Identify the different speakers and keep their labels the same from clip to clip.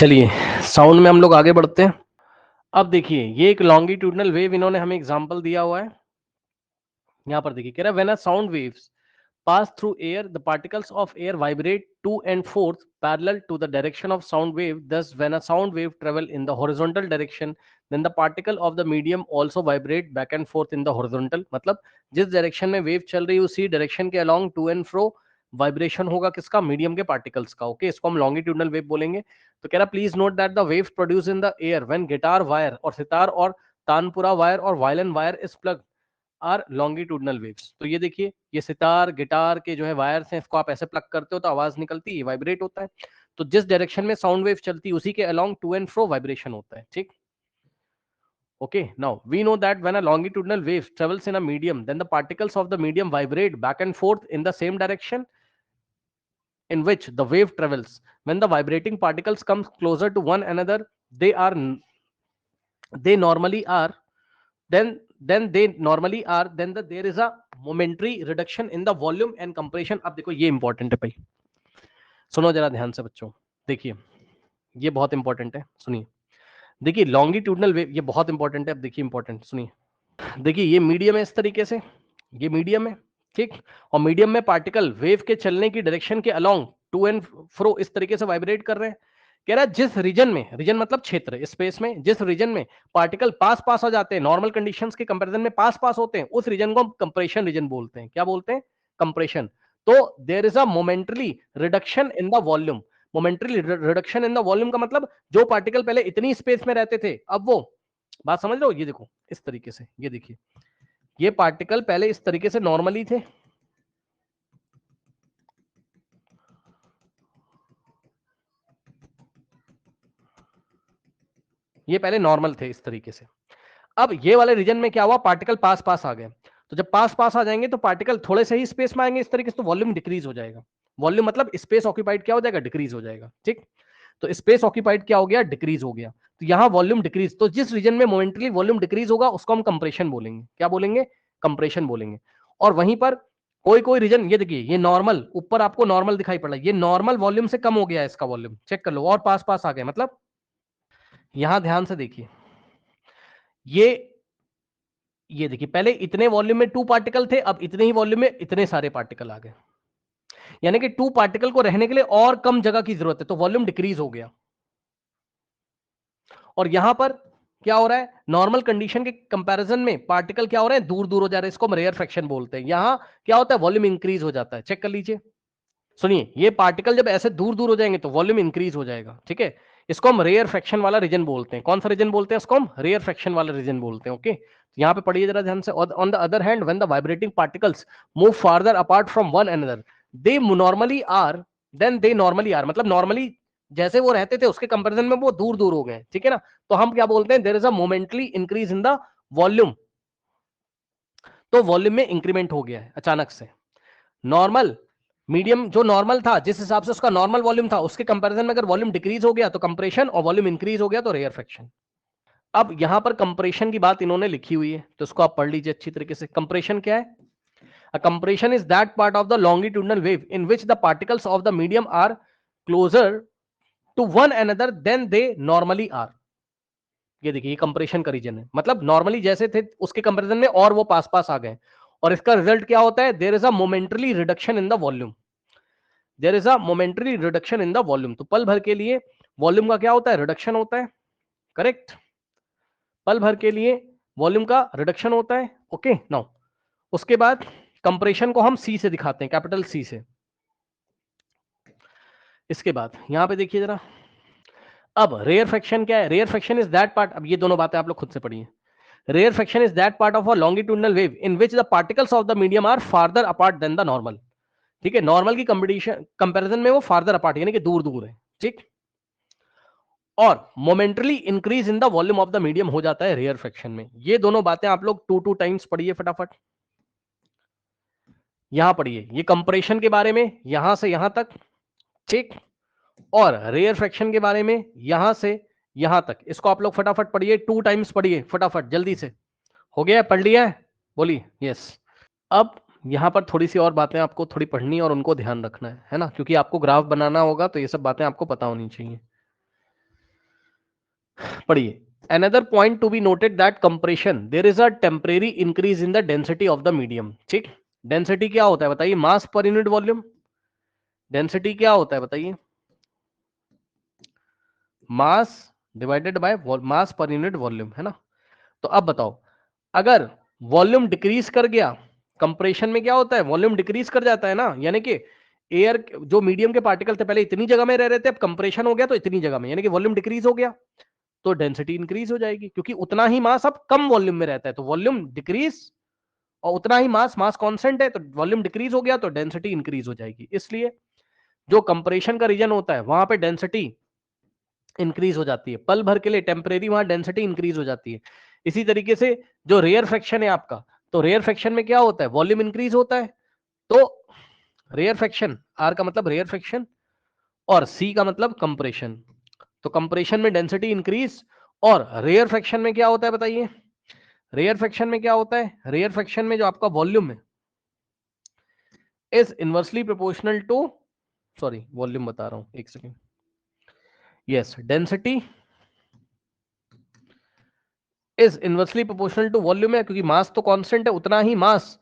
Speaker 1: चलिए साउंड में हम लोग आगे बढ़ते हैं। अब देखिए ये एक लॉन्गिट्यूडनल वेव इन्होंने हमें एग्जांपल दिया हुआ है। यहाँ पर देखिए कह रहा है when a sound waves pass through air, the particles of air vibrate to and forth parallel to the direction of sound wave. Thus, when a sound wave travel in the horizontal direction, then the particle of the medium also vibrate back and forth in the horizontal. मतलब जिस direction में wave चल रही है उसी direction के along to and fro vibration होगा किसका, मीडियम के पार्टिकल्स का। ओके, इसको हम लॉन्गिट्यूडनल वेव बोलेंगे। तो कह रहा please note that the waves produce in the air when guitar wire और सितार और तानपुरा वायर और violin wire is plucked are longitudinal waves. तो ये देखिए ये सितार गिटार के जो है वायर्स हैं, इसको आप ऐसे प्लग करते हो तो आवाज निकलती है, वाइब्रेट होता है। तो जिस डायरेक्शन में साउंड वेव चलती है उसी के along to and fro vibration होता है। ठीक, okay, now we know that when a longitudinal wave travels in a medium, then the particles of the medium vibrate back and forth in the same direction in which the wave travels. When the vibrating particles come closer to one another, they normally are then there is a momentary reduction in the volume and compression. अब देखो ये important है भाई, सुनो जरा ध्यान से बच्चों। देखिए ये बहुत इंपॉर्टेंट है, सुनिए। देखिए लॉन्गिट्यूडनल वेव ये बहुत इंपॉर्टेंट है। अब देखिए इंपॉर्टेंट सुनिए। देखिए ये मीडियम है, इस तरीके से ये मीडियम है, ठीक। और मीडियम में पार्टिकल वेव के चलने की डायरेक्शन के अलोंग टू एंड फ्रो इस तरीके से वाइब्रेट कर रहे हैं। कह रहा है जिस रीजन में, रीजन मतलब क्षेत्र, स्पेस में जिस रीजन में पार्टिकल पास पास आ जाते हैं, नॉर्मल कंडीशंस के कंपैरिजन में पास पास होते हैं, उस रीजन को हम कंप्रेशन रीजन बोलते हैं। क्या बोलते हैं? कंप्रेशन। तो there is a momentary reduction in the volume. Momentary reduction in the volume का मतलब जो पार्टिकल पहले इतनी स्पेस में रहते थे, अब वो, बात समझ रहे हो? ये देखो इस तरीके से, ये देखिए ये पार्टिकल पहले इस तरीके से नॉर्मली थे, ये पहले नॉर्मल थे इस तरीके से। अब ये वाले रीजन में क्या हुआ, पार्टिकल पास पास आ गए। तो जब पास पास आ जाएंगे तो पार्टिकल थोड़े से ही स्पेस में आएंगे इस तरीके से, तो वॉल्यूम डिक्रीज हो जाएगा। वॉल्यूम मतलब स्पेस ऑक्यूपाइड क्या हो जाएगा, डिक्रीज हो जाएगा। ठीक, तो स्पेस ऑक्यूपाइड क्या हो गया, डिक्रीज हो गया। तो यहां वॉल्यूम डिक्रीज, तो जिस रीजन में मोमेंटली वॉल्यूम डिक्रीज होगा उसको हम कंप्रेशन बोलेंगे। क्या बोलेंगे? कंप्रेशन बोलेंगे। और वहीं पर कोई कोई रीजन, ये देखिए ये नॉर्मल, ऊपर आपको नॉर्मल दिखाई पड़ रहा है, ये नॉर्मल वॉल्यूम से कम हो गया है इसका वॉल्यूम, चेक कर लो, और पास पास आ गए। मतलब यहां ध्यान से देखिए, ये देखिए पहले इतने वॉल्यूम में टू पार्टिकल थे, अब इतने ही वॉल्यूम में इतने सारे पार्टिकल आ गए, यानी कि टू पार्टिकल को रहने के लिए और कम जगह की जरूरत है, तो वॉल्यूम डिक्रीज हो गया। और यहां पर क्या हो रहा है, नॉर्मल कंडीशन के कंपैरिजन में पार्टिकल क्या हो रहे हैं, दूर दूर हो जा रहे हैं, इसको हम रेयर फ्रैक्शन बोलते हैं। यहां क्या होता है, वॉल्यूम इंक्रीज हो जाता है। चेक कर लीजिए, सुनिए, ये पार्टिकल जब ऐसे दूर दूर हो जाएंगे तो वॉल्यूम इंक्रीज हो जाएगा। ठीक है, इसको हम रेयर फ्रैक्शन वाला रीजन बोलते हैं। कौन सा रीजन बोलते हैं? इसको हम रेयर फ्रैक्शन वाला रीजन बोलते हैं। ओके, यहाँ पे पढ़िए जरा ध्यान से। On the other hand, when the vibrating particles move farther apart from one another, they normally are they normally are, मतलब नॉर्मली जैसे वो रहते थे उसके कंपैरिजन में वो दूर दूर हो गए। ठीक है ना, तो हम क्या बोलते हैं, there is a momently increase in the volume. तो वॉल्यूम में इंक्रीमेंट हो गया है अचानक से। नॉर्मल मीडियम जो नॉर्मल था, जिस हिसाब से उसका नॉर्मल वॉल्यूम था, उसके कंपैरिजन में अगर वॉल्यूम डिक्रीज हो गया तो कंप्रेशन, और वॉल्यूम इंक्रीज हो गया तो रेयर फ्रैक्शन। अब यहां पर कंप्रेशन की बात इन्होंने लिखी हुई है, तो इसको आप पढ़ लीजिए अच्छी तरीके से। कंप्रेशन क्या है? A compression is that part of the longitudinal wave in which the particles of the medium are closer to one another than they normally are. ये देखिए ये कंप्रेशन का रीजन है, मतलब नॉर्मली जैसे थे उसके कंपैरिजन में और वो पास पास आ गए, और इसका रिजल्ट क्या होता है, there is a momentary reduction in the volume. There is a momentary reduction in the volume. तो पल भर के लिए वॉल्यूम का क्या होता है, रिडक्शन होता है। करेक्ट, पल भर के लिए वॉल्यूम का रिडक्शन होता है। ओके, नाउ उसके बाद कंप्रेशन को हम सी से दिखाते हैं, कैपिटल सी से। इसके बाद यहां पे देखिए जरा, अब रेयर फ्रैक्शन क्या है? Rarefaction is that part, अब ये दोनों बातें आप लोग खुद से पढ़िए। Rarefaction is that part of a longitudinal wave in which the particles of the medium are farther apart than the normal. ठीक है, नॉर्मल की कंपैरिजन में वो फार्दर अपार्ट यानी कि दूर दूर है। ठीक, और momentarily increase in the volume of the medium हो जाता है रेयर फ्रैक्शन में। ये दोनों बातें आप लोग टू टाइम्स पढ़िए फटाफट। यहां पढ़िए ये कंप्रेशन के बारे में यहां से यहां तक, ठीक, और रेयर फ्रैक्शन के बारे में यहां से यहां तक। इसको आप लोग फटाफट पढ़िए, टू टाइम्स पढ़िए फटाफट जल्दी से। हो गया, पढ़ लिया है? बोलिए यस। अब यहां पर थोड़ी सी और बातें आपको थोड़ी पढ़नी और उनको ध्यान रखना है ना, क्योंकि आपको ग्राफ बनाना होगा तो ये सब बातें आपको पता होनी चाहिए। पढ़िए, another point to be noted that compression there is a temporary increase in the density of the medium. ठीक, डेंसिटी क्या होता है बताइए, मास पर यूनिट वॉल्यूम। डेंसिटी क्या होता है बताइए, mass divided by mass per unit volume, है ना। तो अब बताओ, अगर वॉल्यूम डिक्रीज कर गया, कंप्रेशन में क्या होता है, वॉल्यूम डिक्रीज कर जाता है ना, यानी कि एयर जो मीडियम के पार्टिकल थे पहले इतनी जगह में रह रहे थे, अब कंप्रेशन हो गया तो इतनी जगह में, यानी कि वॉल्यूम डिक्रीज हो गया, तो डेंसिटी इंक्रीज हो जाएगी, क्योंकि उतना ही मास अब कम वॉल्यूम में रहता है, तो वॉल्यूम डिक्रीज और उतना ही मास, मास कांस्टेंट है तो वॉल्यूम डिक्रीज हो गया तो डेंसिटी इंक्रीज हो जाएगी। इसलिए जो कंप्रेशन का रीजन होता है वहां पे डेंसिटी इंक्रीज हो जाती है, पल भर के लिए टेम्परेरी वहां डेंसिटी इंक्रीज हो जाती है। इसी तरीके से जो रेयर फ्रैक्शन है आपका, तो रेयर फ्रैक्शन में क्या होता है, वॉल्यूम इंक्रीज होता है, तो रेयर फ्रैक्शन, आर का मतलब रेयर फ्रैक्शन और सी का मतलब कंप्रेशन, तो कंप्रेशन में डेंसिटी इंक्रीज, और रेयर फ्रैक्शन में क्या होता है बताइए, रेयर फ्रैक्शन में क्या होता है, रेयर फ्रैक्शन में जो आपका वॉल्यूम है is inversely proportional to, sorry volume बता रहा हूं एक second, yes, density is inversely proportional to volume है, क्योंकि मास तो कांस्टेंट है, उतना ही मास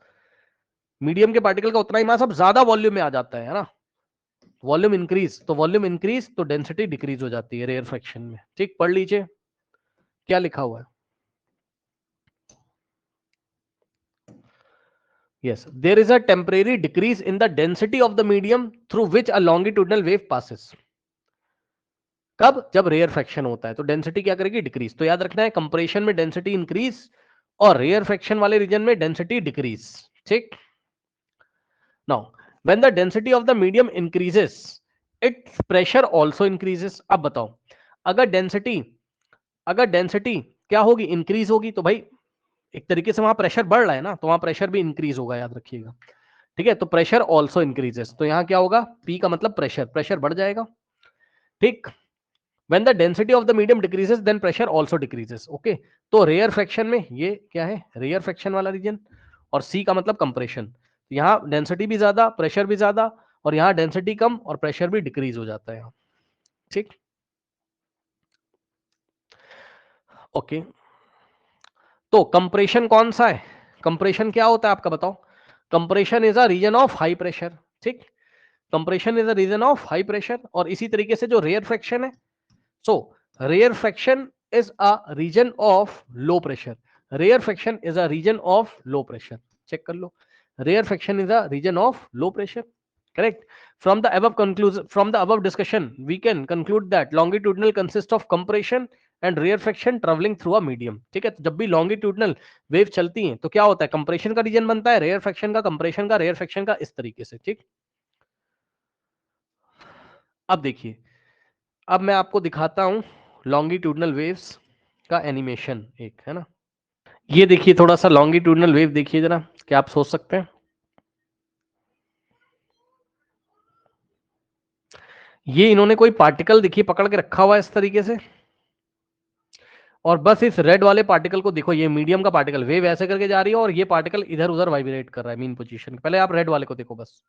Speaker 1: मीडियम के पार्टिकल का, उतना ही मास अब ज्यादा वॉल्यूम में आ जाता है ना, वॉल्यूम इंक्रीज, तो वॉल्यूम इंक्रीज तो डेंसिटी डिक्रीज हो जाती है रेयर फ्रैक्शन में। ठीक, पढ़ लीजिए क्या लिखा हुआ है। Yes, there is a temporary decrease in the density of the medium through which a longitudinal wave passes. कब, जब रेयर फ्रैक्शन होता है तो डेंसिटी क्या करेगी, डिक्रीज। तो याद रखना है, कंप्रेशन में डेंसिटी इंक्रीज और रेयर फ्रैक्शन वाले रीजन में डेंसिटी डिक्रीज। ठीक, now when the density of the medium increases it's pressure also increases. अब बताओ, अगर डेंसिटी, अगर डेंसिटी क्या होगी, इंक्रीज होगी, तो भाई एक तरीके से वहां प्रेशर बढ़ रहा है ना, तो वहां प्रेशर भी इंक्रीज होगा, याद रखिएगा। ठीक है, तो प्रेशर ऑल्सो इंक्रीजेस, तो यहां क्या होगा, पी का मतलब प्रेशर, प्रेशर बढ़ जाएगा। ठीक, when the density of the medium decreases then pressure also decreases. Okay, तो रेयर फ्रैक्शन में ये क्या है, रेयर फ्रैक्शन वाला रीजन, और सी का मतलब कंप्रेशन, यहां डेंसिटी भी ज्यादा, प्रेशर भी ज्यादा, और यहां डेंसिटी कम और प्रेशर भी डिक्रीज हो जाता है। ठीक, ओके, तो कंप्रेशन कौन सा है, कंप्रेशन क्या होता है आपका बताओ, compression is a region of high pressure. ठीक, compression is a region of high pressure, और इसी तरीके से जो रेयर फ्रैक्शन है, so rarefaction is a region of low pressure, rarefaction is a region of low pressure, check कर लो, rarefaction is a region of low pressure, correct. From the above conclusion, from the above discussion we can conclude that longitudinal consists of compression and rear friction traveling through a medium. ठीक है, तो जब भी longitudinal wave चलती हैं तो क्या होता है, कंप्रेशन का रीजन बनता है, रेयर फ्रैक्शन का, कंप्रेशन का, रेयर फ्रैक्शन का, इस तरीके से। ठीक, अब देखिए, अब मैं आपको दिखाता हूं लॉन्गिट्यूडनल वेव्स का एनिमेशन एक, है ना। ये देखिए, थोड़ा सा लॉन्गिट्यूडनल वेव देखिए जरा, क्या आप सोच सकते हैं, ये इन्होंने कोई पार्टिकल देखिए पकड़ के रखा हुआ है इस तरीके से, और बस इस रेड वाले पार्टिकल को देखो, ये मीडियम का पार्टिकल, वेव ऐसे करके जा रही है और ये पार्टिकल इधर उधर वाइब्रेट कर रहा है मीन पोजीशन। पहले आप रेड वाले को देखो बस,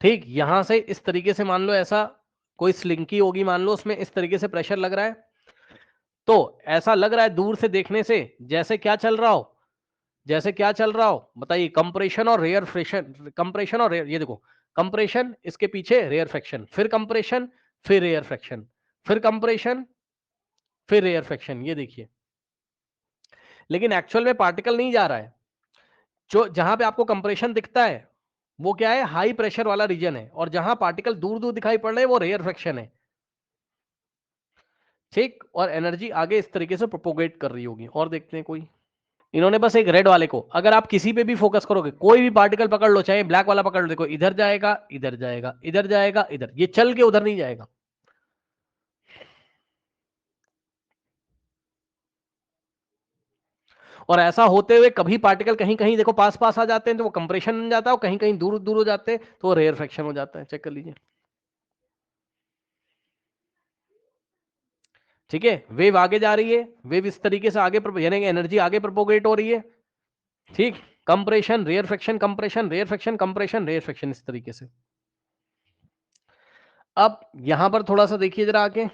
Speaker 1: ठीक, यहां से इस तरीके से मान लो, ऐसा कोई स्लिंकी होगी मान लो, उसमें इस तरीके से प्रेशर लग रहा है, तो ऐसा लग रहा है दूर से देखने से जैसे क्या चल रहा हो, जैसे क्या चल रहा हो बताइए, कंप्रेशन और रेयर फ्रैक्शन, कंप्रेशन और रेयर, ये देखो, कंप्रेशन, इसके पीछे रेयर फ्रैक्शन, फिर कंप्रेशन, फिर रेयर फ्रैक्शन, फिर कंप्रेशन, फिर रेयर फ्रैक्शन, ये देखिए। लेकिन एक्चुअल में पार्टिकल नहीं जा रहा है, जो जहां पे आपको कंप्रेशन दिखता है वो क्या है, हाई प्रेशर वाला रीजन है, और जहां पार्टिकल दूर दूर दिखाई पड़ रहे हैं वो रेयर फ्रैक्शन है। ठीक, और एनर्जी आगे इस तरीके से प्रोपोगेट कर रही होगी। और देखते हैं कोई, इन्होंने बस एक रेड वाले को, अगर आप किसी पे भी फोकस करोगे, कोई भी पार्टिकल पकड़ लो, चाहे ब्लैक वाला पकड़ लो, देखो इधर जाएगा, इधर जाएगा, इधर जाएगा, इधर, ये चल के उधर नहीं जाएगा। और ऐसा होते हुए कभी पार्टिकल कहीं कहीं देखो पास पास आ जाते हैं तो वो कंप्रेशन बन जाता है, और कहीं कहीं दूर दूर हो जाते हैं तो वो रेयर फ्रैक्शन हो जाता है। चेक कर लीजिए। ठीक है, वेव आगे जा रही है, वेव इस तरीके से आगे यानी कि एनर्जी आगे प्रोपोगेट हो रही है, ठीक, compression, rarefaction, compression, rarefaction, compression, rarefaction, इस तरीके से। अब यहां पर थोड़ा सा देखिए जरा आगे,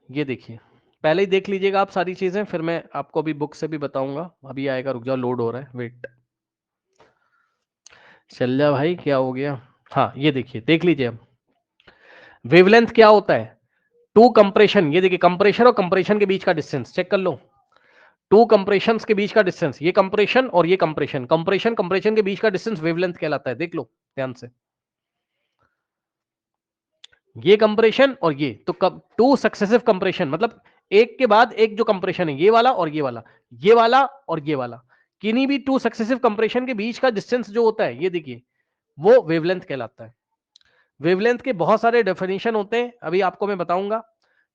Speaker 1: ये देखिए, पहले ही देख लीजिएगा आप सारी चीजें, फिर मैं आपको अभी बुक से भी बताऊंगा। अभी आएगा, रुक जाओ, लोड हो रहा है, वेट। चल जा भाई, क्या हो गया? हाँ, ये देखिए, देख लीजिए अब। वेवलेंथ क्या होता है? टू कंप्रेशन, ये देखिए, कंप्रेशन और कंप्रेशन के बीच का डिस्टेंस चेक कर लो। टू कंप्रेशंस के बीच का डिस्टेंस, ये कंप्रेशन और ये कंप्रेशन, कंप्रेशन कंप्रेशन के बीच का डिस्टेंस वेवलेंथ कहलाता है। देख लो ध्यान से, ये कंप्रेशन और ये तो टू सक्सेसिव कंप्रेशन, मतलब एक के बाद एक जो कंप्रेशन है, ये वाला और ये वाला, ये वाला और ये वाला, किन्हीं भी टू सक्सेसिव कंप्रेशन के बीच का डिस्टेंस जो होता है, ये देखिए, वो वेवलेंथ कहलाता है। वेवलेंथ के बहुत सारे डेफिनेशन होते हैं, अभी आपको मैं बताऊंगा।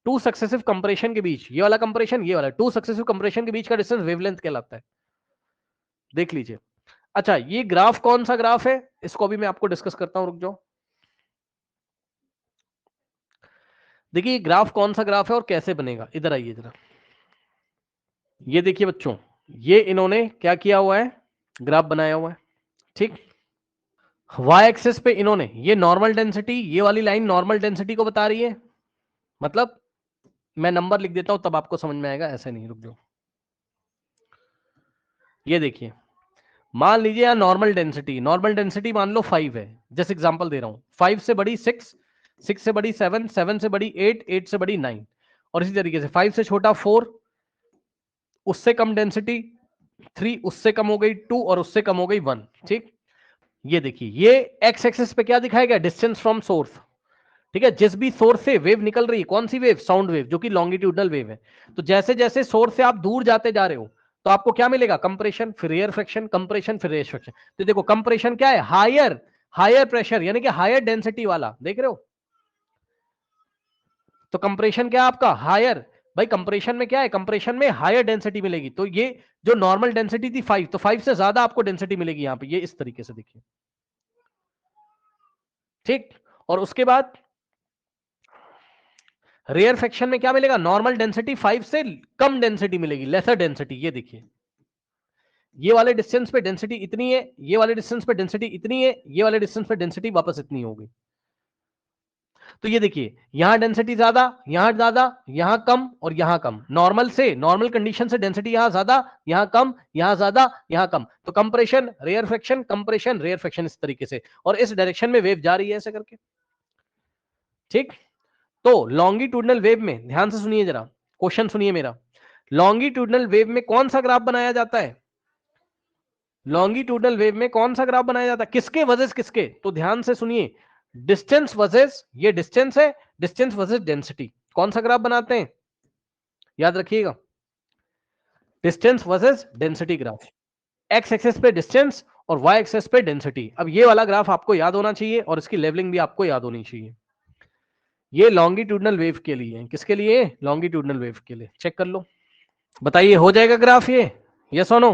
Speaker 1: टू सक्सेसिव कंप्रेशन के बीच, ये वाला कंप्रेशन, ये वाला, टू सक्सेसिव कंप्रेशन के बीच का डिस्टेंस वेवलेंथ कहलाता है। देख लीजिए। अच्छा, ये ग्राफ कौन सा ग्राफ है, इसको भी मैं आपको डिस्कस करता हूं, रुक जाओ। देखिए ग्राफ कौन सा ग्राफ है और कैसे बनेगा, इधर आइए जरा। ये देखिए बच्चों, ये इन्होंने क्या किया हुआ है, ग्राफ बनाया हुआ है। ठीक, वाई एक्सिस पे इन्होंने ये नॉर्मल डेंसिटी, ये वाली लाइन नॉर्मल डेंसिटी को बता रही है। मतलब मैं नंबर लिख देता हूं तब आपको समझ में आएगा, ऐसे नहीं, रुक जाओ। ये देखिए, मान लीजिए यहां नॉर्मल डेंसिटी मान लो 5 है, जैसे एग्जांपल दे रहा हूं। 5 से बड़ी 6, 6 से बड़ी 7, 7 से बड़ी 8, 8 से बड़ी 9, और इसी तरीके से 5 से छोटा 4, उससे कम डेंसिटी 3, उससे कम हो गई 2, और उससे कम हो गई 1। ठीक, ये देखिए, ये एक्स एक्सिस पे क्या दिखाया गया, डिस्टेंस फ्रॉम सोर्स। ठीक है, जिस भी सोर्स से वेव निकल रही है, कौन सी वेव, साउंड वेव, जो कि लॉन्गिट्यूडनल वेव है। तो जैसे जैसे सोर्स से आप दूर जाते जा रहे हो, तो आपको क्या मिलेगा, कंप्रेशन, फिर रेयर फ्रैक्शन, कंप्रेशन, फिर रेयर फ्रैक्शन। तो देखो, कंप्रेशन क्या है, हायर हायर प्रेशर, यानी कि हायर डेंसिटी वाला, देख रहे हो। तो कंप्रेशन क्या है आपका, हायर। भाई कंप्रेशन में क्या है, कंप्रेशन में हायर डेंसिटी मिलेगी। तो ये जो नॉर्मल डेंसिटी थी 5, तो 5 से ज्यादा आपको डेंसिटी मिलेगी यहां पे, ये इस तरीके से देखिए। ठीक, और उसके बाद रेयर फ्रैक्शन में क्या मिलेगा, नॉर्मल डेंसिटी 5 से कम डेंसिटी मिलेगी, लेसर डेंसिटी। ये देखिए, ये वाले डिस्टेंस पे डेंसिटी इतनी है, ये वाले डिस्टेंस पे डेंसिटी इतनी है, ये वाले डिस्टेंस पे डेंसिटी वापस इतनी होगी। तो ये देखिए, यहां डेंसिटी ज्यादा, यहां कम, और यहां कम। नॉर्मल से, नॉर्मल कंडीशन से डेंसिटी यहां ज्यादा, यहां कम, यहां ज्यादा, यहां कम। तो compression, rarefaction, compression, rarefaction, इस तरीके से, और इस डायरेक्शन में वेव जा रही है ऐसे करके। ठीक, तो लॉन्गिट्यूडनल वेव में ध्यान से सुनिए जरा, क्वेश्चन सुनिए मेरा। लॉन्गिट्यूडनल वेव में कौन सा ग्राफ बनाया जाता है, लॉन्गिट्यूडनल वेव में कौन सा ग्राफ बनाया जाता है, किसके वजह किसके, तो ध्यान से सुनिए, डिस्टेंस वर्सेस, ये डिस्टेंस है, डिस्टेंस वर्सेस डेंसिटी। कौन सा ग्राफ बनाते हैं, याद रखिएगा, distance versus density graph. X axis पे डिस्टेंस और वाई एक्सेस पे डेंसिटी। अब ये वाला ग्राफ आपको याद होना चाहिए, और इसकी लेवलिंग भी आपको याद होनी चाहिए। ये लॉन्गिट्यूडनल वेव के लिए है, किसके लिए, लॉन्गिट्यूडनल वेव के लिए। चेक कर लो, बताइए हो जाएगा ग्राफ ये, यस और नो।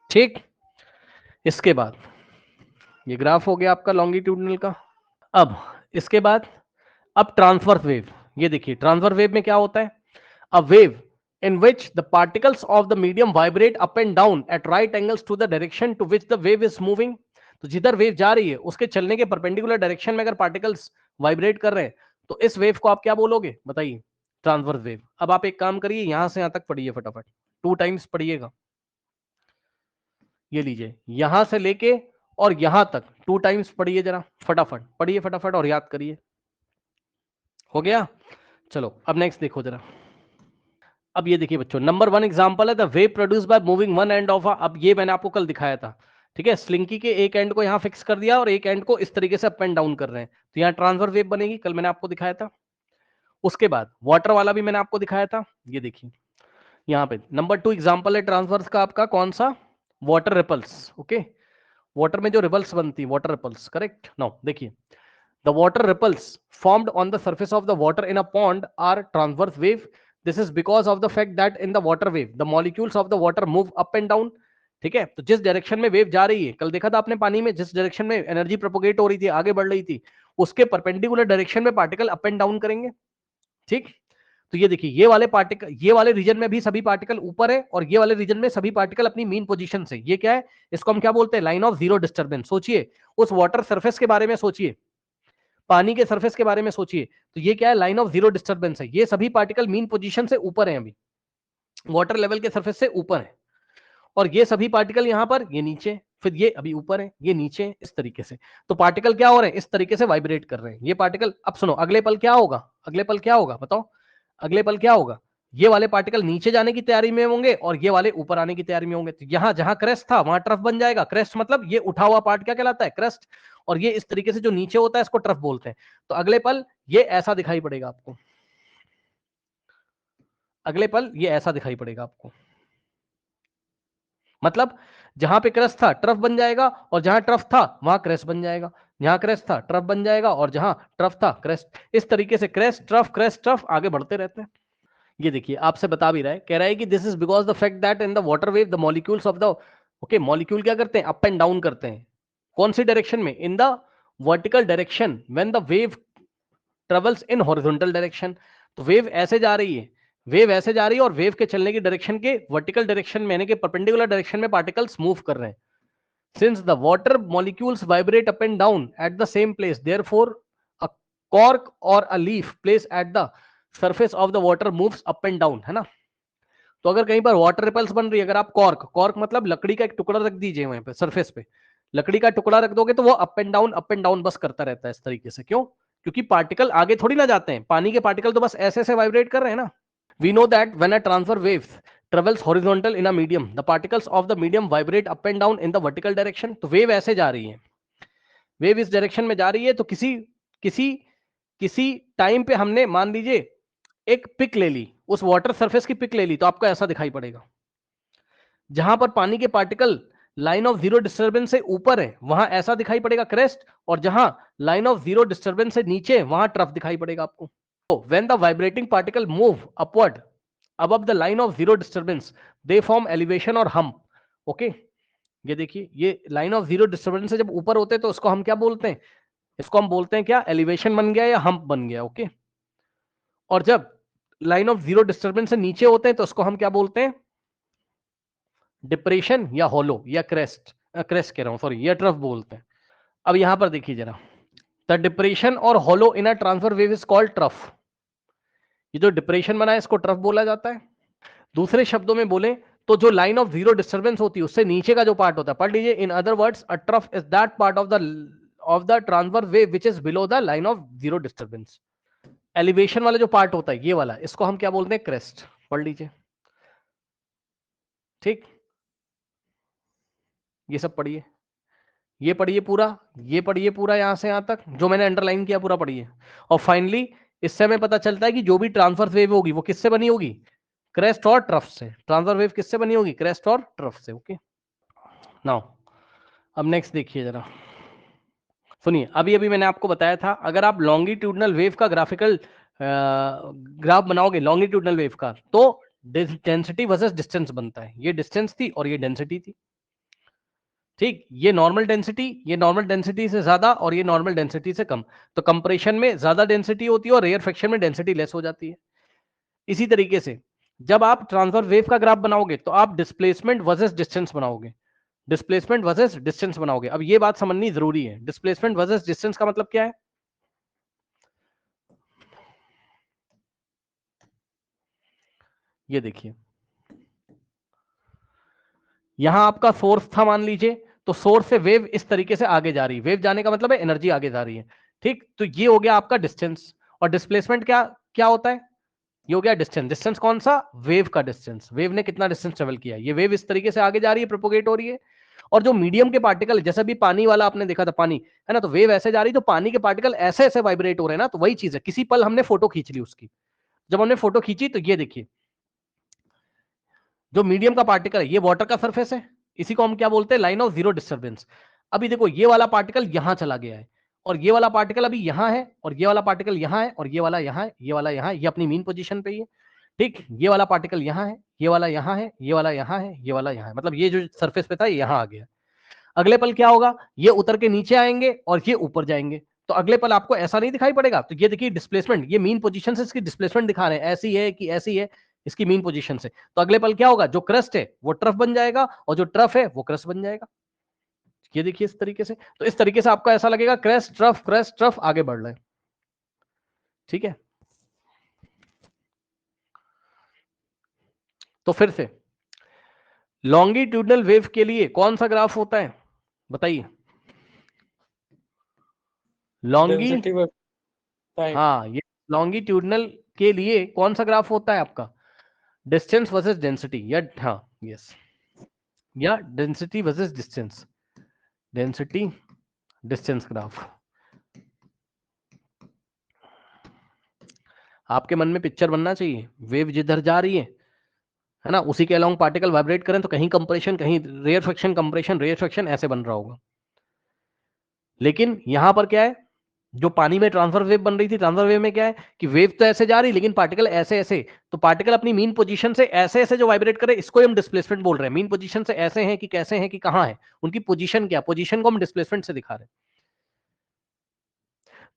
Speaker 1: ठीक, इसके बाद ये ग्राफ हो गया आपका लॉन्गिट्यूडनल का। अब इसके बाद, अब ट्रांसवर्स वेव। ये देखिए, ट्रांसवर्स वेव में क्या होता है, a wave in which the particles of the medium vibrate up and down at right angles to the direction to which the wave is moving। तो जिधर वेव जा रही है उसके चलने के परपेंडिकुलर डायरेक्शन में अगर पार्टिकल्स वाइब्रेट कर रहे हैं, तो इस वेव को आप क्या बोलोगे, बताइए, ट्रांसवर्स वेव। अब आप एक काम करिए, यहां से यहां तक पढ़िए फटाफट, 2 टाइम्स पढ़िएगा। ये लीजिए, यहां से लेके और यहां तक 2 टाइम्स पढ़िए जरा, फटाफट पढ़िए, फटाफट, और याद करिए। हो गया, चलो अब नेक्स्ट देखो जरा। अब ये देखिए बच्चों, नंबर 1 एग्जांपल है the wave produce by moving one end of अब ये मैंने आपको कल दिखाया था। ठीक है, स्लिंकी के एक एंड को यहां फिक्स कर दिया और एक एंड को इस तरीके से अप एंड डाउन कर रहे हैं, तो यहां ट्रांसफर वेव बनेगी, कल मैंने आपको दिखाया था। उसके बाद वाटर वाला भी मैंने आपको दिखाया था। ये देखिए, यहाँ पे नंबर 2 एग्जांपल है ट्रांसवर्स का आपका, कौन सा, वाटर रिपल्स। ओके, वाटर में जो रिपल्स बनती है, वाटर रिपल्स, करेक्ट। नाउ देखिए, the water ripples formed on the surface of the water in a pond are transverse wave. This is because of the fact that in the water wave the molecules of the water move up and down। ठीक है, तो जिस direction में wave जा रही है, कल देखा था आपने पानी में, जिस डायरेक्शन में एनर्जी प्रोपोगेट हो रही थी, आगे बढ़ रही थी, उसके परपेंडिकुलर डायरेक्शन में पार्टिकल अप एंड डाउन करेंगे। ठीक, तो ये देखिए, ये वाले पार्टिकल, ये वाले रीजन में भी सभी पार्टिकल ऊपर है और ये वाले रीजन में सभी पार्टिकल अपनी मीन पोजीशन से। ये क्या है, इसको हम क्या बोलते हैं, लाइन ऑफ जीरो डिस्टर्बेंस। सोचिए उस वाटर सरफेस के बारे में, सोचिए पानी के सरफेस के बारे में सोचिए, तो ये क्या है, लाइन ऑफ जीरो डिस्टर्बेंस है। ये सभी पार्टिकल मीन पोजीशन से ऊपर है, अभी वाटर लेवल के सरफेस से ऊपर है, और ये सभी पार्टिकल यहां पर, ये नीचे, फिर ये अभी ऊपर है, ये नीचे, इस तरीके से। तो पार्टिकल क्या हो रहे हैं, इस तरीके से वाइब्रेट कर रहे हैं ये पार्टिकल। अब सुनो, अगले पल क्या होगा, अगले पल क्या होगा बताओ, अगले पल क्या होगा, ये वाले पार्टिकल नीचे जाने की तैयारी में होंगे और ये वाले ऊपर आने की तैयारी में होंगे। तो यहां जहां क्रेस्ट था वहां ट्रफ बन जाएगा। क्रेस्ट मतलब ये उठा हुआ पार्ट क्या कहलाता है, क्रेस्ट, और ये इस तरीके से जो नीचे होता है इसको ट्रफ बोलते हैं। तो अगले पल ये ऐसा दिखाई पड़ेगा आपको, अगले पल ये ऐसा दिखाई पड़ेगा आपको, मतलब जहां पे क्रस्ट था ट्रफ बन जाएगा और जहां ट्रफ था वहां क्रेस्ट बन जाएगा, जहां क्रेस्ट था ट्रफ बन जाएगा और जहां ट्रफ था क्रेस्ट। इस तरीके से क्रेस्ट ट्रफ आगे बढ़ते रहते हैं। ये देखिए आपसे बता भी रहा है, कह रहा है कि this is because the fact that in the water wave the molecules of the, okay, molecule क्या करते हैं, अप एंड डाउन करते हैं। कौन सी डायरेक्शन में, in the vertical direction when the wave travels in horizontal direction. तो wave ऐसे जा रही है, वेव ऐसे जा रही है और वेव के चलने की डायरेक्शन के वर्टिकल डायरेक्शन में, यानी कि परपेंडिकुलर डायरेक्शन में पार्टिकल्स मूव कर रहे हैं। Since the water molecules vibrate up and down at the same place, therefore a cork or a leaf placed at the surface of the water moves up and down, है ना। तो अगर कहीं पर water ripples बन रही है, अगर आप कॉर्क मतलब लकड़ी का एक टुकड़ा रख दीजिए वहां पे सरफेस पे, लकड़ी का टुकड़ा रख दोगे तो वो अप एंड डाउन बस करता रहता है इस तरीके से। क्यों, क्योंकि पार्टिकल आगे थोड़ी ना जाते हैं, पानी के पार्टिकल तो बस ऐसे ऐसे वाइब्रेट कर रहे हैं ना। We know that when a transfer wave travels horizontal in a medium, the particles of the medium vibrate up and down in the vertical direction. तो वेव ऐसे जा रही है, वेव इस डायरेक्शन में जा रही है, तो किसी किसी किसी टाइम पे हमने मान लीजिए एक पिक ले ली, उस वाटर सरफेस की पिक ले ली, तो आपको ऐसा दिखाई पड़ेगा। जहां पर पानी के particle line of zero disturbance से ऊपर है वहां ऐसा दिखाई पड़ेगा क्रेस्ट, और जहां लाइन ऑफ जीरो डिस्टर्बेंस से नीचे वहां ट्रफ दिखाई पड़ेगा आपको। When the vibrating particle move upward above the line of zero disturbance, they form elevation और hump. Okay? ये देखिए, ये लाइन ऑफ जीरो डिस्टर्बेंस से जब ऊपर होते हैं तो उसको हम क्या बोलते हैं, इसको हम बोलते हैं क्या, एलिवेशन बन गया या हम्प बन गया। ओके, और जब लाइन ऑफ जीरो डिस्टर्बेंस से नीचे होते हैं तो उसको हम क्या बोलते हैं, डिप्रेशन या होलो या क्रेस्ट, क्रेस्ट कह रहा हूं सॉरी, या ट्रफ बोलते हैं। अब यहां पर देखिए जरा, द डिप्रेशन और hollow in a transverse wave is called trough. ये जो डिप्रेशन बना है इसको ट्रफ बोला जाता है। दूसरे शब्दों में बोले तो जो लाइन ऑफ जीरो डिस्टर्बेंस होती है उससे नीचे का जो पार्ट होता है, पढ़ लीजिए, in other words a trough is that part of the transfer wave which is below the line of zero disturbance. Elevation वाला जो पार्ट होता है ये वाला, इसको हम क्या बोलते हैं, क्रेस्ट। पढ़ लीजिए, ठीक, ये सब पढ़िए, ये पढ़िए पूरा, ये पढ़िए पूरा यहां से यहां तक जो मैंने अंडरलाइन किया पूरा पढ़िए। और फाइनली इससे हमें पता चलता है कि जो भी ट्रांसफर वेव होगी वो किससे बनी होगी, क्रेस्ट और ट्रफ से। ट्रांसफर वेव किससे बनी होगी, क्रेस्ट और ट्रफ से। ओके, नाउ अब नेक्स्ट देखिए जरा, सुनिए, अभी अभी मैंने आपको बताया था, अगर आप लॉन्गिट्यूडनल वेव का ग्राफिकल ग्राफ बनाओगे, लॉन्गिट्यूडनल वेव का, तो डेंसिटी वर्सेस डिस्टेंस बनता है। ये डिस्टेंस थी और ये डेंसिटी थी, ठीक, ये नॉर्मल डेंसिटी, ये नॉर्मल डेंसिटी से ज्यादा और ये नॉर्मल डेंसिटी से कम। तो कंप्रेशन में ज्यादा डेंसिटी होती है और रेयर फ्रैक्शन में डेंसिटी लेस हो जाती है। इसी तरीके से जब आप ट्रांसफर वेव का ग्राफ बनाओगे तो आप डिस्प्लेसमेंट वर्सेस डिस्टेंस बनाओगे, डिस्प्लेसमेंट वर्सेस डिस्टेंस बनाओगे। अब ये बात समझनी जरूरी है, डिस्प्लेसमेंट वर्सेस डिस्टेंस का मतलब क्या है। ये देखिए, यहां आपका सोर्स था मान लीजिए, तो सोर्स से वेव इस तरीके से आगे जा रही है, वेव जाने का मतलब है एनर्जी आगे जा रही है, ठीक। तो ये हो गया आपका डिस्टेंस, और डिस्प्लेसमेंट क्या क्या होता है, ये हो गया डिस्टेंस। डिस्टेंस कौन सा, वेव का डिस्टेंस, वेव ने कितना डिस्टेंस ट्रेवल किया, ये वेव इस तरीके से आगे जा रही है, प्रोपोगेट हो रही है। और जो मीडियम के पार्टिकल, जैसे भी पानी वाला आपने देखा था, पानी है ना, तो वेव ऐसे जा रही, तो पानी के पार्टिकल ऐसे ऐसे वाइब्रेट हो रहे हैं ना, तो वही चीज है। किसी पल हमने फोटो खींच ली उसकी, जब हमने फोटो खींची तो ये देखिए, जो मीडियम का पार्टिकल है ये वाटर का सरफेस है, इसी को हम क्या बोलते हैं, लाइन ऑफ जीरो डिस्टर्बेंस। अभी देखो ये वाला पार्टिकल यहां चला गया है, और ये वाला पार्टिकल अभी यहां है, और ये वाला पार्टिकल यहां है, और ये वाला यहां है, ये वाला यहां है, ये अपनी मीन पोजीशन पे ही है, ठीक। ये वाला पार्टिकल यहां है, ये वाला यहां है, ये वाला यहां है, ये वाला यहां है, मतलब ये जो सरफेस पे था ये यहां आ गया। अगले पल क्या होगा, ये उतर के नीचे आएंगे और ये ऊपर जाएंगे, तो अगले पल आपको ऐसा नहीं दिखाई पड़ेगा। तो ये देखिए डिस्प्लेसमेंट, ये मीन पोजीशन से इसकी डिस्प्लेसमेंट दिखा रहे हैं, ऐसी है कि ऐसी है इसकी मीन पोजीशन से। तो अगले पल क्या होगा, जो क्रस्ट है वो ट्रफ बन जाएगा और जो ट्रफ है वो क्रस्ट बन जाएगा। ये देखिए इस तरीके से। तो इस तरीके से आपको ऐसा लगेगा क्रस्ट ट्रफ आगे बढ़ रहे हैं। ठीक है, तो फिर से लॉन्गिट्यूडनल वेव के लिए कौन सा ग्राफ होता है बताइए? लॉन्गी, हाँ, ये लॉन्गिट्यूडनल के लिए कौन सा ग्राफ होता है आपका? डिस्टेंस वर्सेस डेंसिटी, या हाँ यस, या density versus distance, density distance graph. आपके मन में पिक्चर बनना चाहिए, वेव जिधर जा रही है ना, उसी के अलोंग पार्टिकल वाइब्रेट करें तो कहीं कंप्रेशन, कहीं रेयरफेक्शन, कंप्रेशन, रेयरफेक्शन, ऐसे बन रहा होगा। लेकिन यहां पर क्या है, जो पानी में ट्रांसफर वेव बन रही थी, ट्रांसफर वेव में क्या है कि वेव तो ऐसे जा रही लेकिन पार्टिकल ऐसे ऐसे, तो पार्टिकल अपनी मीन पोजीशन से ऐसे ऐसे जो वाइब्रेट करे, इसको हम डिस्प्लेसमेंट बोल रहे हैं। मीन पोजीशन से ऐसे हैं कि कैसे हैं कि कहां है, उनकी पोजीशन क्या, पोजीशन को हम डिस्प्लेसमेंट से दिखा रहे हैं।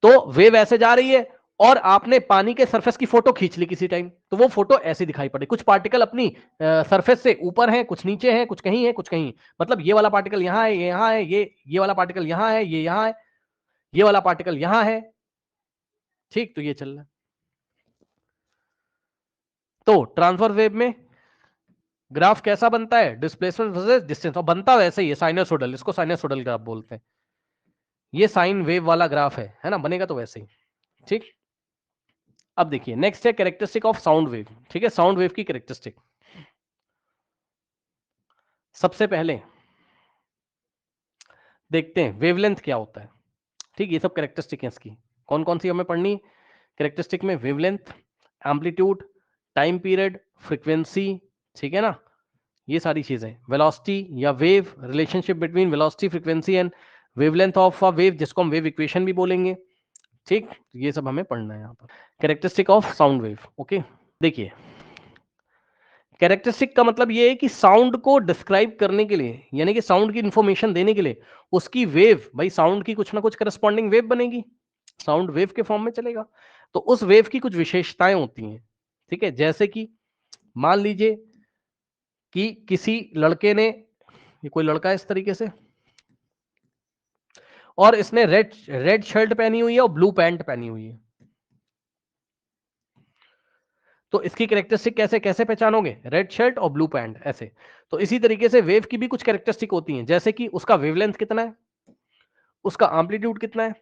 Speaker 1: तो वेव ऐसे जा रही है और आपने पानी के सरफेस की फोटो खींच ली किसी टाइम, तो वो फोटो ऐसी दिखाई पड़े, कुछ पार्टिकल अपनी सरफेस से ऊपर है, कुछ नीचे है, कुछ कहीं है, कुछ कहीं, मतलब ये वाला पार्टिकल यहां है, ये यहां है, ये वाला पार्टिकल यहां है, ये यहां है, ये वाला पार्टिकल यहां है। ठीक, तो ये चल रहा है। तो ट्रांसफर वेव में ग्राफ कैसा बनता है, डिस्प्लेसमेंट वर्सेस डिस्टेंस, और बनता वैसे ही है, साइनोसोडल, इसको साइनोसोडल ग्राफ बोलते हैं। ये साइन वेव वाला ग्राफ है ना, बनेगा तो वैसे ही। ठीक, अब देखिए नेक्स्ट है कैरेक्टरिस्टिक ऑफ साउंड वेव। ठीक है, साउंड वेव की कैरेक्टरिस्टिक, सबसे पहले देखते हैं वेवलेंथ क्या होता है। ठीक, ये सब कैरेक्टरिस्टिक है इसकी, कौन कौन सी हमें पढ़नी कैरेक्टरिस्टिक में, wavelength, amplitude, time period, frequency, ठीक है ना, ये सारी चीजें, वेलोसिटी या wave, relationship between velocity, frequency and wavelength of a wave, जिसको हम वेव इक्वेशन भी बोलेंगे। ठीक, ये सब हमें पढ़ना है यहाँ पर, characteristic of sound wave. Okay, देखिए कैरेक्टरिस्टिक का मतलब ये है कि साउंड को डिस्क्राइब करने के लिए, यानी कि साउंड की इंफॉर्मेशन देने के लिए, उसकी वेव, भाई साउंड की कुछ ना कुछ करस्पॉन्डिंग वेव बनेगी, साउंड वेव के फॉर्म में चलेगा, तो उस वेव की कुछ विशेषताएं होती हैं। ठीक है, जैसे कि मान लीजिए कि किसी लड़के ने, ये कोई लड़का है इस तरीके से, और इसने रेड रेड शर्ट पहनी हुई है और ब्लू पैंट पहनी हुई है, तो इसकी कैरेक्टरिस्टिक कैसे कैसे पहचानोगे, रेड शर्ट और ब्लू पैंट ऐसे। तो इसी तरीके से वेव की भी कुछ कैरेक्टरिस्टिक होती हैं, जैसे कि उसका वेवलेंथ कितना है, उसका एम्पलीट्यूड कितना है,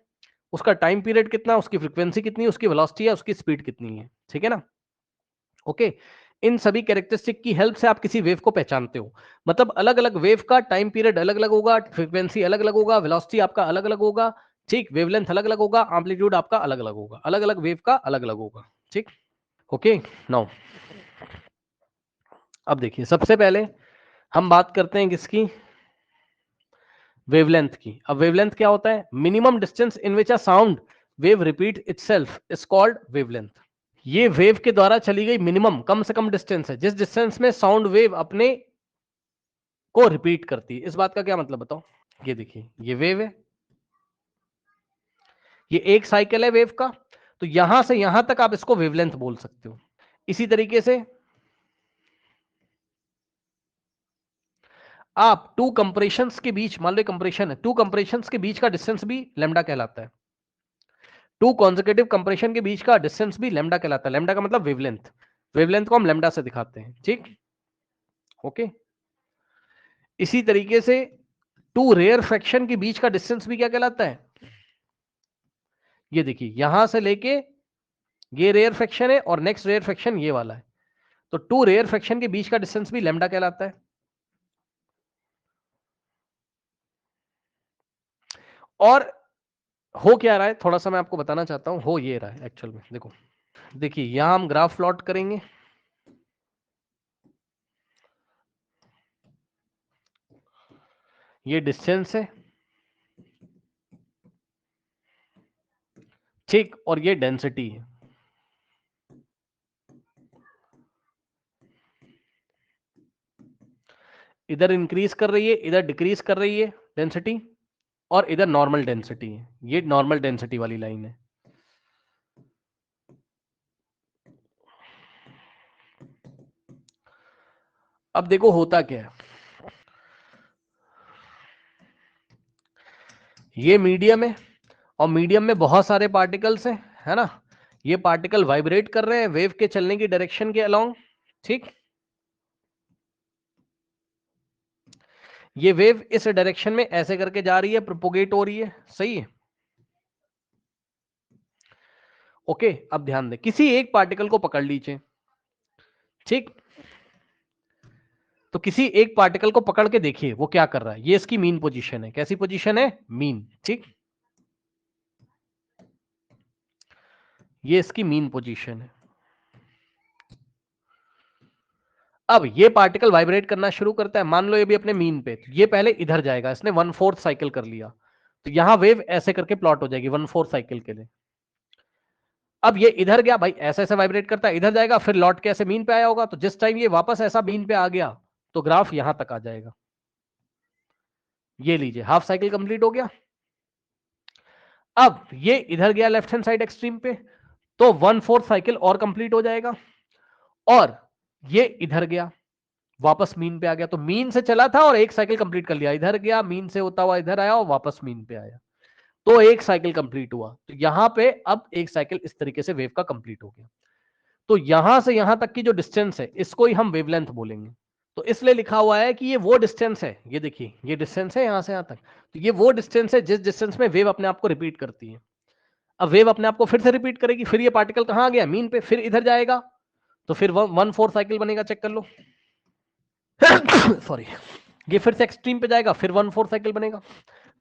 Speaker 1: उसका टाइम पीरियड कितना है, उसकी फ्रीक्वेंसी कितनी है, उसकी वेलोसिटी है, उसकी स्पीड कितनी है। ठीक है ना, ओके, इन सभी कैरेक्टरिस्टिक की हेल्प से आप किसी वेव को पहचानते हो। मतलब अलग अलग वेव का टाइम पीरियड अलग अलग होगा, फ्रीक्वेंसी अलग अलग होगा, वेलोसिटी आपका अलग अलग होगा, ठीक, वेवलेंथ अलग अलग होगा, एम्पलीट्यूड आपका अलग अलग होगा, अलग अलग वेव का अलग अलग होगा। ठीक, ओके, नाउ अब देखिए सबसे पहले हम बात करते हैं किसकी, वेवलेंथ की। अब वेवलेंथ क्या होता है, minimum distance in which a sound wave repeat itself is called wavelength. ये वेव के द्वारा चली गई मिनिमम, कम से कम डिस्टेंस है, जिस डिस्टेंस में साउंड वेव अपने को रिपीट करती है। इस बात का क्या मतलब बताओ, ये देखिए ये वेव है, ये एक साइकिल है वेव का, तो यहां से यहां तक आप इसको वेवलेंथ बोल सकते हो। इसी तरीके से आप टू कंप्रेशंस के बीच, मान लो कंप्रेशन है, टू कंप्रेशंस के बीच का डिस्टेंस भी लैम्डा कहलाता है, टू कॉन्सेक्यूटिव कंप्रेशन के बीच का डिस्टेंस भी लैम्डा कहलाता है। लैम्डा का मतलब वेवलेंथ, वेवलेंथ को हम लैम्डा से दिखाते हैं। ठीक, ओके, इसी तरीके से टू रेयर फ्रैक्शन के बीच का डिस्टेंस भी क्या कहलाता है, ये देखिए यहां से लेके ये रेयर फ्रैक्शन है और नेक्स्ट रेयर फ्रैक्शन ये वाला है, तो टू रेयर फ्रैक्शन के बीच का डिस्टेंस भी लैम्डा कहलाता है। और हो क्या रहा है, थोड़ा सा मैं आपको बताना चाहता हूं, हो ये रहा है एक्चुअल में। देखो, देखिए यहां हम ग्राफ प्लॉट करेंगे, ये डिस्टेंस है, ठीक, और ये डेंसिटी है। इधर इंक्रीज कर रही है, इधर डिक्रीज कर रही है डेंसिटी, और इधर नॉर्मल डेंसिटी है, ये नॉर्मल डेंसिटी वाली लाइन है। अब देखो होता क्या है, ये मीडियम है और मीडियम में बहुत सारे पार्टिकल्स हैं, है ना। ये पार्टिकल वाइब्रेट कर रहे हैं वेव के चलने की डायरेक्शन के अलोंग, ठीक। ये वेव इस डायरेक्शन में ऐसे करके जा रही है, प्रोपोगेट हो रही है, सही है। ओके, अब ध्यान दें, किसी एक पार्टिकल को पकड़ लीजिए, ठीक। तो किसी एक पार्टिकल को पकड़ के देखिए वो क्या कर रहा है। ये इसकी मीन पोजीशन है, कैसी पोजीशन है, मीन, ठीक। ये इसकी मीन पोजीशन है। अब ये पार्टिकल वाइब्रेट करना शुरू करता है, मान लो ये भी अपने मीन पे, तो ये पहले इधर जाएगा, इसने 1/4 साइकिल कर लिया, तो यहां वेव ऐसे करके प्लॉट हो जाएगी 1/4 साइकिल के लिए। अब ये इधर गया भाई, ऐसे ऐसे वाइब्रेट करता है, इधर जाएगा, फिर लौट के ऐसे मीन पे आया होगा, तो जिस टाइम ये वापस ऐसा मीन पे आ गया तो ग्राफ यहां तक आ जाएगा। ये लीजिए, हाफ साइकिल कंप्लीट हो गया। अब ये इधर गया लेफ्ट हैंड साइड एक्सट्रीम पे, तो 1/4 साइकिल और कंप्लीट हो जाएगा। और ये इधर गया, वापस मीन पे आ गया, तो मीन से चला था और एक साइकिल कंप्लीट कर लिया, इधर गया, मीन से होता हुआ इधर आया और वापस मीन पे आया, तो एक साइकिल कंप्लीट हुआ। तो यहां पे अब एक साइकिल इस तरीके से वेव का कंप्लीट हो गया। तो यहां से यहां तक की जो डिस्टेंस है इसको ही हम वेवलेंथ बोलेंगे। तो इसलिए लिखा हुआ है कि ये वो डिस्टेंस है, ये देखिए ये डिस्टेंस है यहां से यहां तक, तो ये वो डिस्टेंस है जिस डिस्टेंस में वेव अपने आप को रिपीट करती है। अब वेव अपने आप को फिर से रिपीट करेगी, फिर ये पार्टिकल कहां गया, मीन पे, फिर इधर जाएगा, तो फिर 1/4 साइकिल बनेगा, चेक कर लो। सॉरी, ये फिर से एक्सट्रीम पे जाएगा, फिर 1/4 साइकिल बनेगा,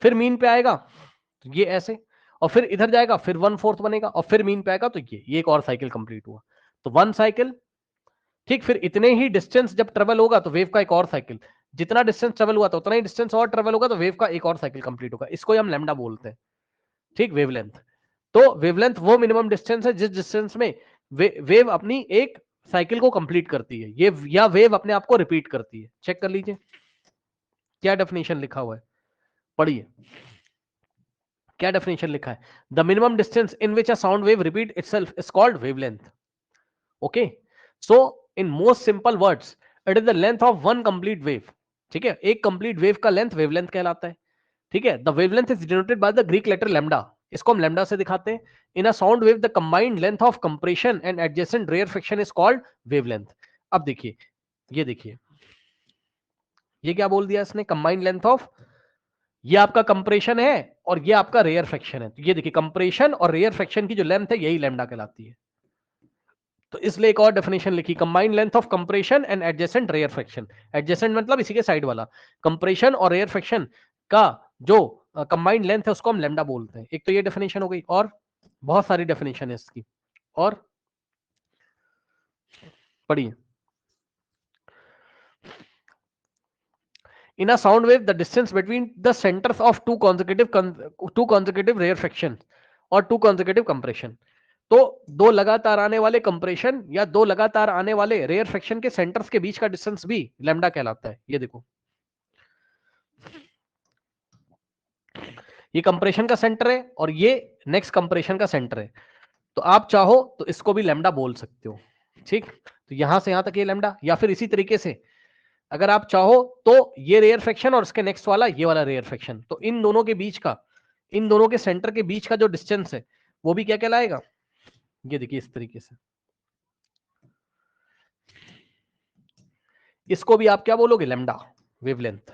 Speaker 1: फिर मीन पे आएगा, तो ये ऐसे, और फिर इधर जाएगा, फिर 1/4 बनेगा, और फिर मीन पे आएगा, तो ये एक और साइकिल कंप्लीट हुआ, तो 1 साइकिल, ठीक। फिर इतने ही डिस्टेंस जब ट्रेवल होगा तो वेव का एक और साइकिल, जितना डिस्टेंस ट्रेवल हुआ था उतना ही डिस्टेंस और ट्रेवल होगा तो वेव का एक और साइकिल कंप्लीट होगा, इसको हम लैम्डा बोलते हैं, ठीक, वेवलेंथ। तो वेवलेंथ वो मिनिमम डिस्टेंस है जिस डिस्टेंस में वेव अपनी एक साइकिल को कंप्लीट करती है, ये या वेव अपने आप को रिपीट करती है। चेक कर लीजिए क्या डेफिनेशन लिखा हुआ है, पढ़िए क्या डेफिनेशन लिखा है। The minimum distance in which a sound wave repeat itself is called wavelength. Okay, so in most simple words it is the length of one complete wave, ठीक है। एक कंप्लीट वेव का लेंथ वेवलेंथ कहलाता है, ठीक है। The wavelength is denoted by the Greek letter lambda, इसको हम लैम्डा से दिखाते हैं। In a sound wave the combined length of compression and adjacent rare friction is called wavelength. अब देखिए, ये देखिए, ये क्या बोल दिया इसने, कंबाइंड लेंथ ऑफ, ये आपका कंप्रेशन है और ये आपका रेयर फ्रिक्शन है, तो ये देखिए कंप्रेशन और रेयर फ्रिक्शन की जो लेंथ है यही लैम्डा कहलाती है। तो इसलिए एक और डेफिनेशन लिखी, combined length of compression and adjacent rarefaction. Adjacent मतलब इसी के साइड वाला, कंप्रेशन और रेयर फ्रिक्शन का जो कंबाइंड लेंथ है उसको हम लैम्डा बोलते हैं। एक तो ये डेफिनेशन हो गई, और बहुत सारी डेफिनेशन है इसकी, और पढ़िए। In a sound wave, the distance between the centers of two consecutive rare frictions और two consecutive compression, तो दो लगातार आने वाले कंप्रेशन या दो लगातार आने वाले रेयर फ्रिक्शन के सेंटर्स के बीच का डिस्टेंस भी लैम्डा कहलाता है। ये देखो, ये कंप्रेशन का सेंटर है और ये नेक्स्ट कंप्रेशन का सेंटर है, तो आप चाहो तो इसको भी लैम्डा बोल सकते हो, ठीक। तो यहां से यहां तक ये लैम्डा, या फिर इसी तरीके से अगर आप चाहो तो ये रेयर फ्रिक्शन और इसके नेक्स्ट वाला ये वाला रेयर फ्रिक्शन, तो इन दोनों के बीच का, इन दोनों के सेंटर के बीच का जो डिस्टेंस है वो भी क्या कहलाएगा, ये देखिए इस तरीके से, इसको भी आप क्या बोलोगे, लैम्डा, वेवलेंथ।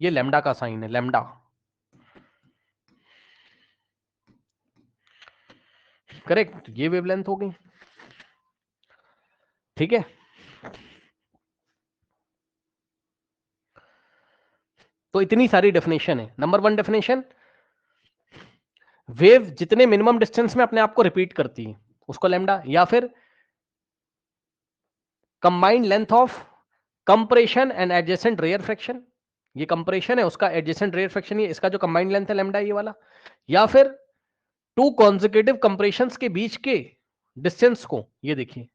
Speaker 1: ये लैम्डा का साइन है, लैम्डा, करेक्ट, ये वेवलेंथ हो गई, ठीक है। तो इतनी सारी डेफिनेशन है। नंबर 1 डेफिनेशन, वेव जितने मिनिमम डिस्टेंस में अपने आप को रिपीट करती है उसको लैम्डा, या फिर combined length of compression and adjacent rarefaction, ये कंप्रेशन है उसका एडजेसेंट रेयर फ्रिक्शन ये इसका जो कंबाइंड लेंथ है लैम्डा ये वाला, या फिर टू कॉन्जिक्यूटिव कंप्रेशंस के बीच के डिस्टेंस को, ये देखिए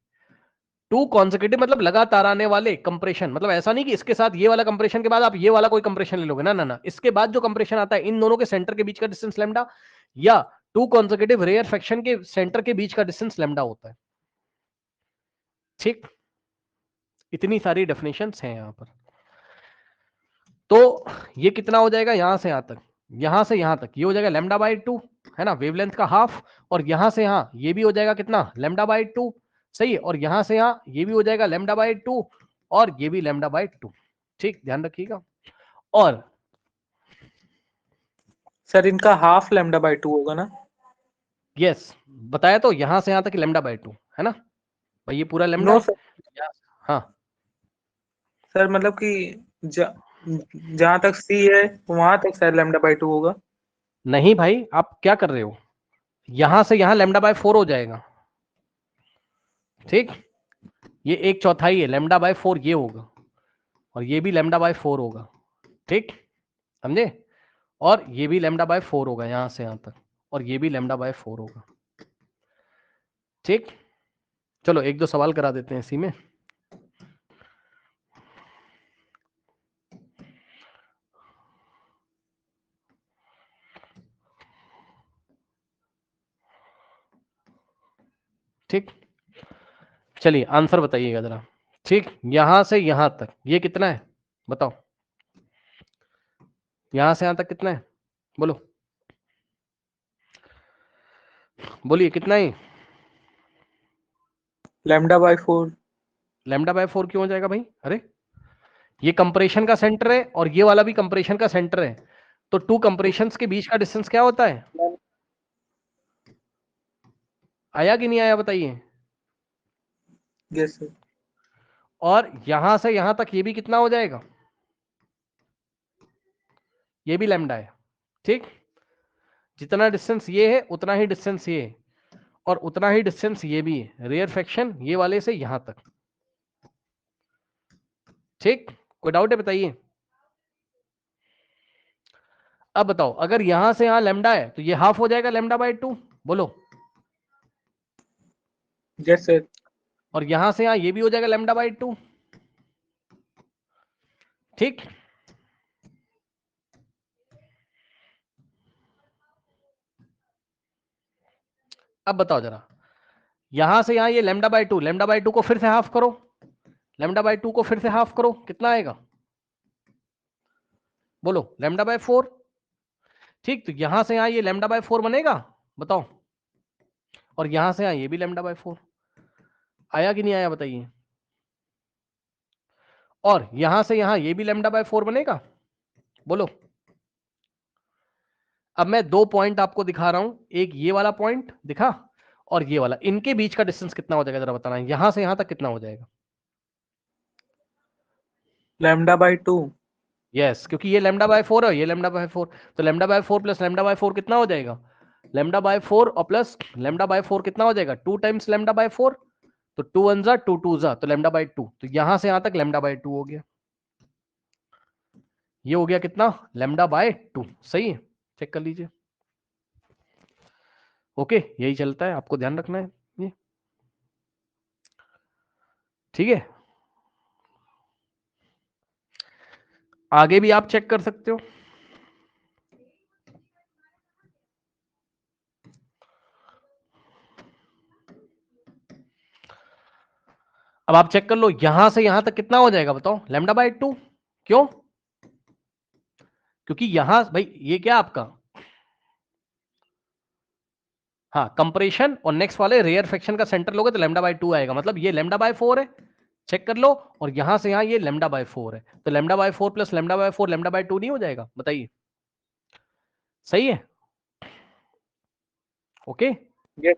Speaker 1: 2 कॉन्सेक्यूटिव मतलब लगातार आने वाले कंप्रेशन, मतलब ऐसा नहीं कि इसके साथ ये वाला कंप्रेशन के बाद आप ये वाला कोई कंप्रेशन ले लोगे, ना ना ना, इसके बाद जो कंप्रेशन आता है इन दोनों के सेंटर के बीच का डिस्टेंस लैम्डा, या 2 कॉन्सेक्यूटिव रेयरफेक्शन के सेंटर के बीच का डिस्टेंस लैम्डा होता है। ठीक, इतनी सारी डेफिनेशंस हैं यहां पर। तो ये कितना हो जाएगा, यहां से यहां तक, यहां से यहां तक ये हो जाएगा लैम्डा बाय 2, है ना, वेवलेंथ का हाफ, और यहां से यहां ये भी हो जाएगा कितना, लैम्डा बाय 2, सही है, और यहां से यहां ये भी हो जाएगा लैम्डा बाय 2, और ये भी लैम्डा बाय 2। ठीक, ध्यान रखिएगा। और
Speaker 2: सर इनका हाफ लैम्डा बाय 2 होगा ना?
Speaker 1: यस, बताया तो, यहां से यहां तक लैम्डा बाय 2 है ना भाई, ये पूरा लैम्डा
Speaker 2: नो
Speaker 1: है।
Speaker 2: सर,
Speaker 1: हाँ
Speaker 2: सर मतलब कि जहां तक सी है वहां तक शायद लैम्डा बाय 2 होगा।
Speaker 1: नहीं भाई, आप क्या कर रहे हो, यहां से यहां लैम्डा बाय 4 हो जाएगा। ठीक, ये 1/4 है, लैम्डा बाय 4 ये होगा, और ये भी लैम्डा बाय 4 होगा। ठीक, समझे, और ये भी लैम्डा बाय 4 होगा यहां से यहां तक, और ये भी लैम्डा बाय 4 होगा। ठीक, चलो एक दो सवाल करा देते हैं इसी में। ठीक, चलिए आंसर बताइएगा जरा। ठीक, यहां से यहां तक ये कितना है बताओ, यहां से यहां तक कितना है, बोलो बोलिए कितना है।
Speaker 2: Lambda by 4।
Speaker 1: लैम्डा बाय 4 क्यों हो जाएगा भाई, अरे ये कंप्रेशन का सेंटर है और ये वाला भी कंप्रेशन का सेंटर है, तो 2 कंप्रेशंस के बीच का डिस्टेंस क्या होता है, आया कि नहीं आया बताइए।
Speaker 2: Yes sir.
Speaker 1: और यहां से यहां तक ये भी कितना हो जाएगा, ये भी लैम्डा है। ठीक, जितना डिस्टेंस ये है उतना ही डिस्टेंस ये है, और उतना ही डिस्टेंस ये भी है, रेयर फ्रैक्शन ये वाले से यहां तक। ठीक, कोई डाउट है बताइए। अब बताओ, अगर यहां से यहां लैम्डा है तो ये हाफ हो जाएगा लैम्डा बाय 2, बोलो,
Speaker 2: यस सर।
Speaker 1: और यहां से यहां ये भी हो जाएगा लैम्डा बाय 2। ठीक, अब बताओ जरा, यहां से यहां ये लैम्डा बाय 2, लैम्डा बाय 2 को फिर से हाफ करो, लैम्डा बाय 2 को फिर से हाफ करो, कितना आएगा, बोलो, लैम्डा बाय 4। ठीक, तो यहां से यहां ये लैम्डा बाय 4 बनेगा, बताओ, और यहां से यहां ये भी लैम्डा बाय 4, आया कि नहीं आया बताइए। और यहां से यहां ये भी लैम्डा बाय 4 बनेगा, बोलो। अब मैं 2 पॉइंट आपको दिखा रहा हूं, एक ये वाला पॉइंट दिखा, और ये वाला, इनके बीच का डिस्टेंस कितना हो जाएगा जरा बताना, यहां से यहां तक कितना हो जाएगा।
Speaker 2: Lambda by 2।
Speaker 1: यस, क्योंकि ये लैम्डा बाय 4 है, ये लैम्डा बाय 4, तो lambda by 4 plus lambda by 4 कितना हो जाएगा, लैम्डा बाय 4 और प्लस लैम्डा बाय 4 कितना हो जाएगा, 2 टाइम्स लैम्डा बाय 4, तो 2 1 जा 2 2 जा, तो लैम्डा बाय 2, तो यहां से यहां तक लैम्डा बाय 2 हो गया, ये हो गया कितना, लैम्डा बाय 2, सही है, चेक कर लीजिए। ओके, यही चलता है, आपको ध्यान रखना है ये, ठीक है। आगे भी आप चेक कर सकते हो। अब आप चेक कर लो, यहां से यहां तक कितना हो जाएगा बताओ, लैम्डा बाय 2, क्यों, क्योंकि यहां भाई ये क्या आपका, हाँ कंप्रेशन, और नेक्स्ट वाले रेयर फ्रैक्शन का सेंटर लोगे तो लैम्डा बाय 2 आएगा, मतलब ये लैम्डा बाय 4 है, चेक कर लो, और यहां से यहां ये लैम्डा बाय 4 है, तो lambda by 4 plus lambda by 4 lambda by 2 नहीं हो जाएगा, बताइए, सही है, ओके।
Speaker 2: यस।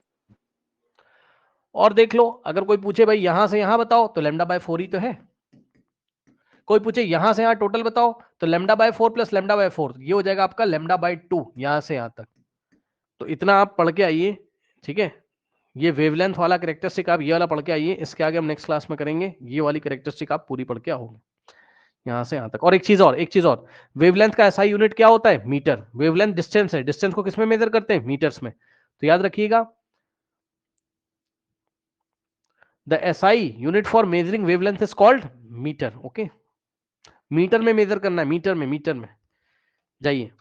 Speaker 1: और देख लो, अगर कोई पूछे भाई यहां से यहां बताओ तो लैम्डा बाय 4 ही तो है, कोई पूछे यहां से यहां टोटल बताओ तो lambda by 4 plus lambda by 4, ये हो जाएगा आपका लैम्डा बाय 2 यहां से यहां तक, तो इतना आप पढ़ के आइए, ठीक है। ये वेवलेंथ वाला कैरेक्टरिस्टिक आप ये वाला पढ़ के आइए, इसके आगे हम नेक्स्ट क्लास में करेंगे, ये वाली कैरेक्टरिस्टिक आप पूरी पढ़ के आओगे यहां से यहां तक। और एक चीज और, वेवलेंथ का ऐसा यूनिट क्या होता है, मीटर, वेवलेंथ डिस्टेंस है, डिस्टेंस को किसमें मेजर करते हैं, मीटर्स में, तो याद रखिएगा the SI unit for measuring wavelength is called metre. Okay, metre में मेजर करना है, मीटर में जाइए।